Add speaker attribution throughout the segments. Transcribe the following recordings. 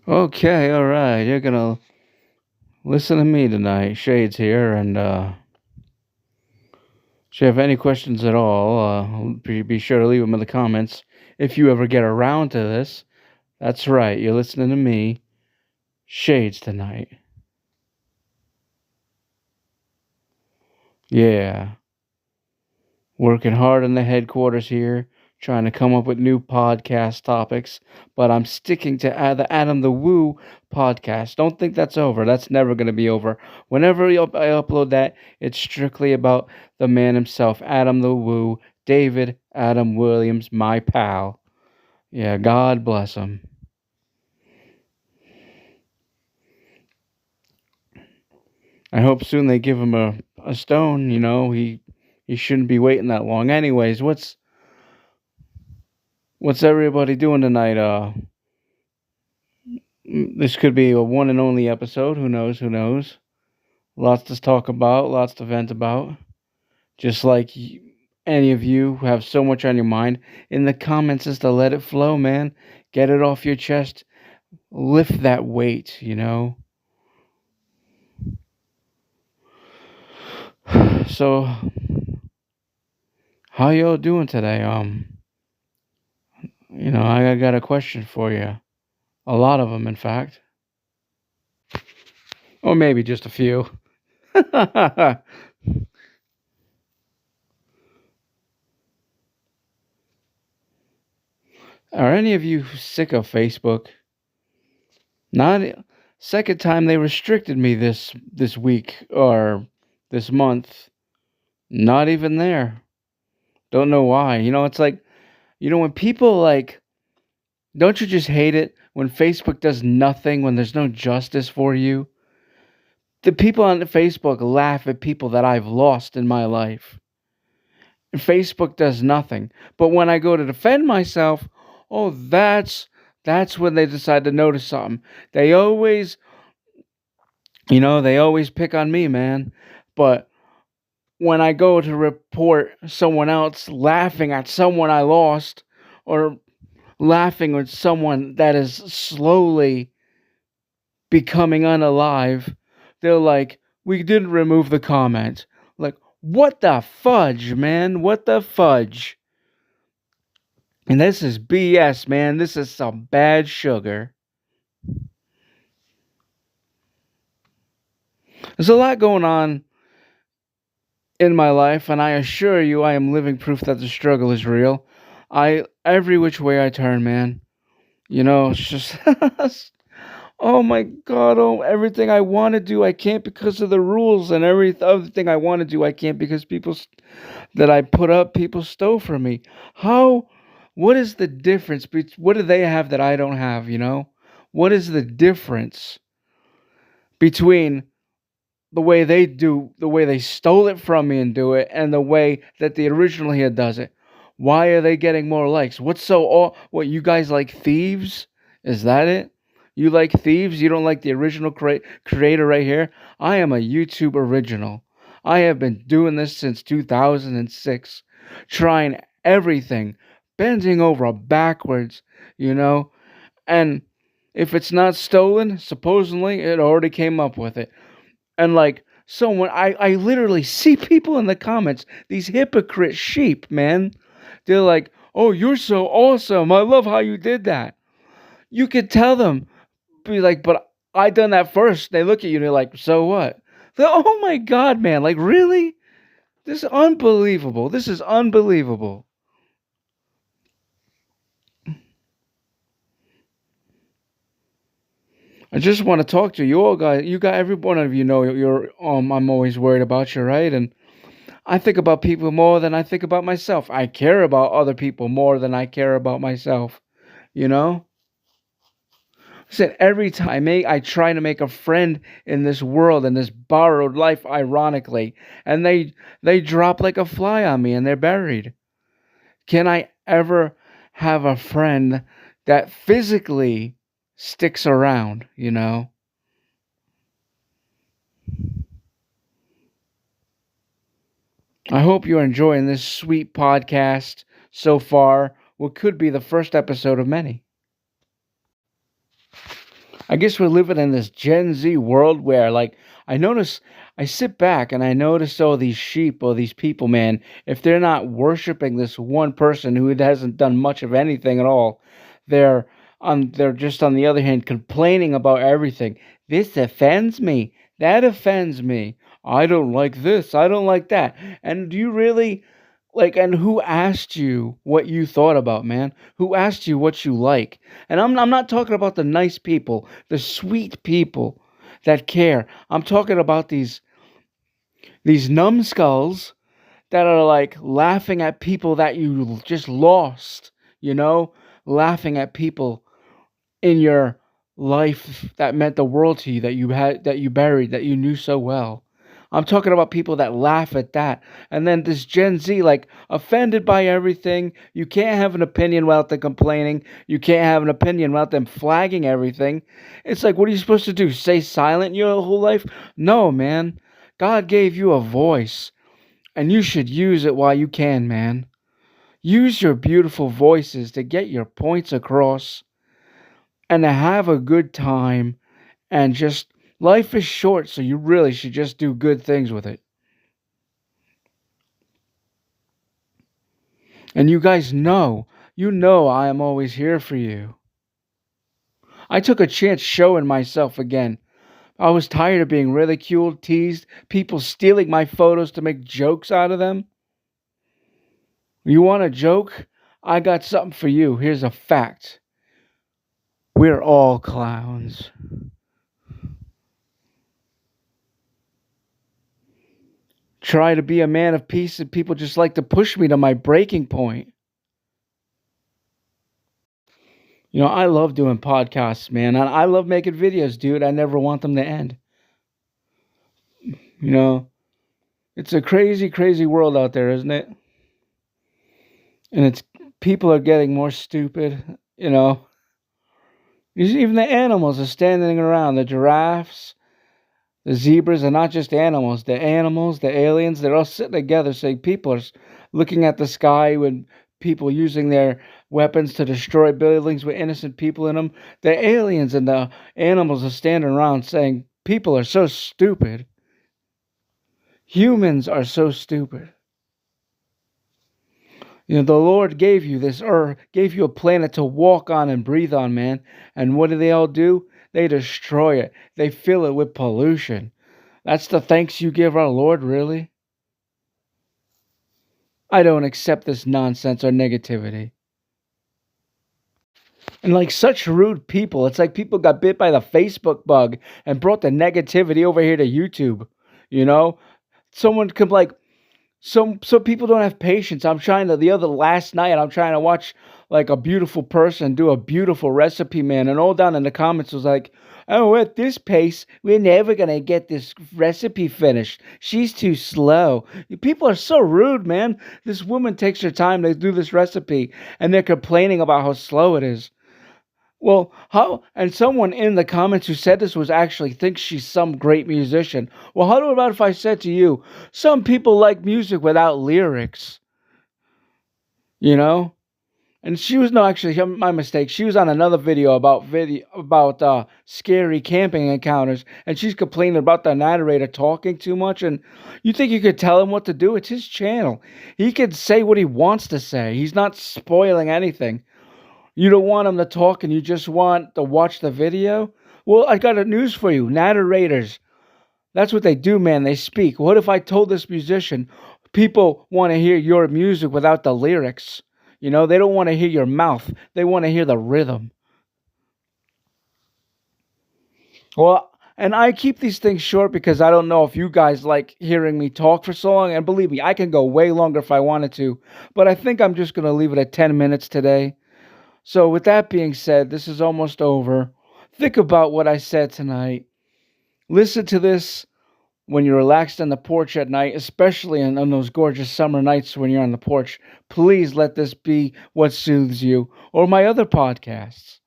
Speaker 1: Okay, all right. You're gonna listen to me tonight. Shades here, and if you have any questions at all, be sure to leave them in the comments. If you ever get around to this, that's right. You're listening to me. Shades tonight. Yeah, working hard in the headquarters here, trying to come up with new podcast topics. But I'm sticking to the Adam the Woo podcast. Don't think that's over. That's never going to be over. Whenever I upload that, it's strictly about the man himself, Adam the Woo, David Adam Williams, my pal. Yeah, God bless him. I hope soon they give him a stone. He shouldn't be waiting that long. Anyways, what's everybody doing tonight? This could be a one and only episode. Who knows? Who knows? Lots to talk about, lots to vent about. Just like any of you who have so much on your mind, in the comments is to let it flow, man. Get it off your chest. Lift that weight. So, how y'all doing today? I got a question for you. A lot of them, in fact, or maybe just a few. Are any of you sick of Facebook? Not second time they restricted me this week or this month. Not even there. Don't know why. It's like when people like, don't you just hate it when Facebook does nothing, when there's no justice for you? The people on Facebook laugh at people that I've lost in my life. And Facebook does nothing. But when I go to defend myself, oh, that's when they decide to notice something. They always they always pick on me, man. But when I go to report someone else laughing at someone I lost, or laughing at someone that is slowly becoming unalive, they're like, we didn't remove the comment. Like, what the fudge, man? What the fudge? And this is BS, man. This is some bad sugar. There's a lot going on in my life, and I assure you I am living proof that the struggle is real. Every which way I turn, man. It's just oh my god, oh everything I want to do I can't because of the rules, and every other thing I want to do I can't because that I put up people stole from me. How what is the difference what do they have that I don't have? What is the difference between the way they stole it from me and do it, and the way that the original here does it? Why are they getting more likes? What, you guys like thieves? Is that it? You like thieves? You don't like the original creator right here? I am a YouTube original. I have been doing this since 2006, trying everything, bending over backwards, you know? And if it's not stolen, supposedly it already came up with it. And like someone I literally see people in the comments, these hypocrite sheep, man. They're like, "Oh, you're so awesome. I love how you did that." You could tell them, be like, "But I done that first." They look at you and they're like, "So what?" They're, "Oh my god, man. Like, really? This is unbelievable. This is unbelievable." I just want to talk to you all guys. You got every one of you know you're I'm always worried about you, right? And I think about people more than I think about myself. I care about other people more than I care about myself. You know? I said every time I try to make a friend in this world, in this borrowed life, ironically, and they drop like a fly on me and they're buried. Can I ever have a friend that physically sticks around? I hope you're enjoying this sweet podcast so far. What could be the first episode of many. I guess we're living in this Gen Z world where, like, I notice, I sit back and I notice all these sheep or these people, man, if they're not worshiping this one person who hasn't done much of anything at all, they're they're just on the other hand complaining about everything. This offends me. That offends me. I don't like this. I don't like that. And do you really like, and who asked you what you thought about, man? Who asked you what you like? And I'm not talking about the nice people, the sweet people that care. I'm talking about these numbskulls that are like laughing at people that you just lost, you know, laughing at people in your life that meant the world to you, that you had, that you buried, that you knew so well. I'm talking about people that laugh at that. And then this Gen Z, like, offended by everything. You can't have an opinion without them complaining. You can't have an opinion without them flagging everything. It's like, what are you supposed to do? Stay silent your whole life? No, man. God gave you a voice, and you should use it while you can, man. Use your beautiful voices to get your points across and to have a good time. And just, life is short, so you really should just do good things with it. And you guys know, you know I am always here for you. I took a chance showing myself again. I was tired of being ridiculed, teased, people stealing my photos to make jokes out of them. You want a joke? I got something for you. Here's a fact. We're all clowns. Try to be a man of peace and people just like to push me to my breaking point. You know, I love doing podcasts, man. And I love making videos, dude. I never want them to end. You know, it's a crazy, crazy world out there, isn't it? And it's, people are getting more stupid, you know. Even the animals are standing around. The giraffes, the zebras are not just animals. The animals, the aliens, they're all sitting together saying people are looking at the sky with people using their weapons to destroy buildings with innocent people in them. The aliens and the animals are standing around saying people are so stupid. Humans are so stupid. You know, the Lord gave you this earth, gave you a planet to walk on and breathe on, man. And what do they all do? They destroy it. They fill it with pollution. That's the thanks you give our Lord, really? I don't accept this nonsense or negativity. And like such rude people, it's like people got bit by the Facebook bug and brought the negativity over here to YouTube. You know? Someone could like, some people don't have patience. I'm trying to, the other last night I'm trying to watch like a beautiful person do a beautiful recipe, man, and all down in the comments was like, oh, at this pace we're never gonna get this recipe finished, she's too slow. People are so rude, man. This woman takes her time to do this recipe and they're complaining about how slow it is. Well, how, and someone in the comments who said this was actually thinks she's some great musician. Well, how about if I said to you, some people like music without lyrics, you know? And she was, no, actually, my mistake. She was on another video about scary camping encounters, and she's complaining about the narrator talking too much. And you think you could tell him what to do? It's his channel. He could say what he wants to say. He's not spoiling anything. You don't want him to talk and you just want to watch the video? Well, I got a news for you. Narrators, that's what they do, man. They speak. What if I told this musician, people want to hear your music without the lyrics? You know, they don't want to hear your mouth. They want to hear the rhythm. Well, and I keep these things short because I don't know if you guys like hearing me talk for so long. And believe me, I can go way longer if I wanted to. But I think I'm just going to leave it at 10 minutes today. So with that being said, this is almost over. Think about what I said tonight. Listen to this when you're relaxed on the porch at night, especially on those gorgeous summer nights when you're on the porch. Please let this be what soothes you, or my other podcasts.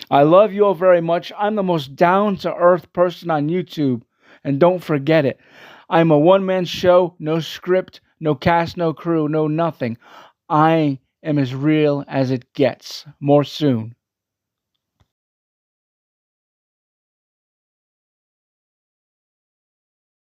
Speaker 1: I love you all very much. I'm the most down-to-earth person on YouTube. And don't forget it. I'm a one-man show, no script, no cast, no crew, no nothing. I am as real as it gets. More soon.